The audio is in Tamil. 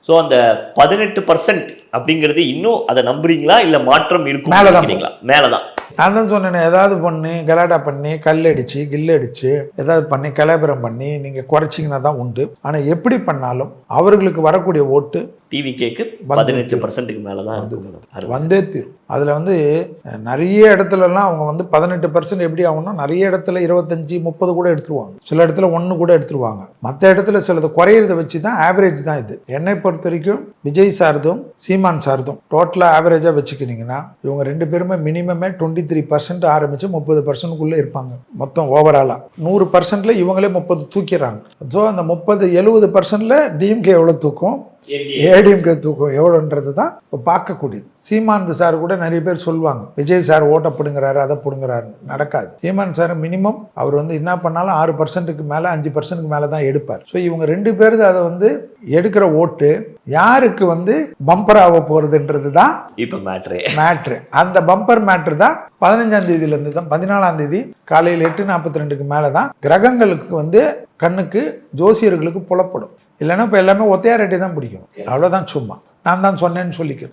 ஸோ அந்த 18% அப்படிங்கிறது இன்னும் அதை நம்புறீங்களா இல்லை மாற்றம் இருக்கும் மேலதான்? நான் தான் சொன்னேன், ஏதாவது பண்ணி கலாட்டா பண்ணி கல் அடிச்சு கில்லு அடிச்சு ஏதாவது பண்ணி கலபரம் பண்ணி நீங்க குறைச்சிங்கன்னா தான் உண்டு. ஆனா எப்படி பண்ணாலும் அவர்களுக்கு வரக்கூடிய ஓட்டு டிவிகேக்கு 18%க்கு மேலதான் வந்தே தீரும். அதுல நிறைய இடத்துலலாம் அவங்க 18% எப்படி ஆகும்னா நிறைய இடத்துல 25-30 கூட எடுத்துருவாங்க, சில இடத்துல 1 கூட எடுத்துருவாங்க. மற்ற இடத்துல சிலது குறையிறத வச்சு தான் ஆவரேஜ் தான் இது. என்னை பொறுத்த வரைக்கும் விஜய் சார்தும் சீமான் சார்தும் டோட்டலா ஆவரேஜா வச்சுக்கினீங்கன்னா இவங்க 2 பேருமே மினிமமே 23% ஆரம்பிச்சு 30%க்குள்ள இருப்பாங்க. மொத்தம் ஓவராலா 100%ல இவங்களே 30 தூக்கிறாங்க. ஸோ அந்த 30-70%ல டிஎம்கே எவ்வளவு தூக்கும், ஏடிஎம்கே தூக்கம் எவ்வளோன்றது தான் இப்போ பார்க்கக்கூடியது. சீமான் சார் கூட நிறைய பேர் சொல்லுவாங்க விஜய் சார் ஓட்ட பிடுங்குறாரு அதை பிடுங்குறாரு. நடக்காது. சீமான் சார் மினிமம் அவர் என்ன பண்ணாலும் 6%க்கு மேலே 5%க்கு மேலே தான் எடுப்பார். ஸோ இவங்க 2 பேருக்கு அதை எடுக்கிற ஓட்டு யாருக்கு பம்பர் ஆக போறதுன்றது தான் இப்போ மேட்ரு. அந்த பம்பர் மேட்ரு தான் 15ஆம் தேதியிலேருந்து தான் 14ஆம் தேதி காலையில் 8:42க்கு மேலே தான் கிரகங்களுக்கு கண்ணுக்கு ஜோசியர்களுக்கு புலப்படும். இல்லைன்னா இப்போ எல்லாமே ஒத்தையாரட்டி தான் பிடிக்கும். அவ்வளோதான். சும்மா நான் தான் சொன்னேன்னு சொல்லிக்கிறேன்.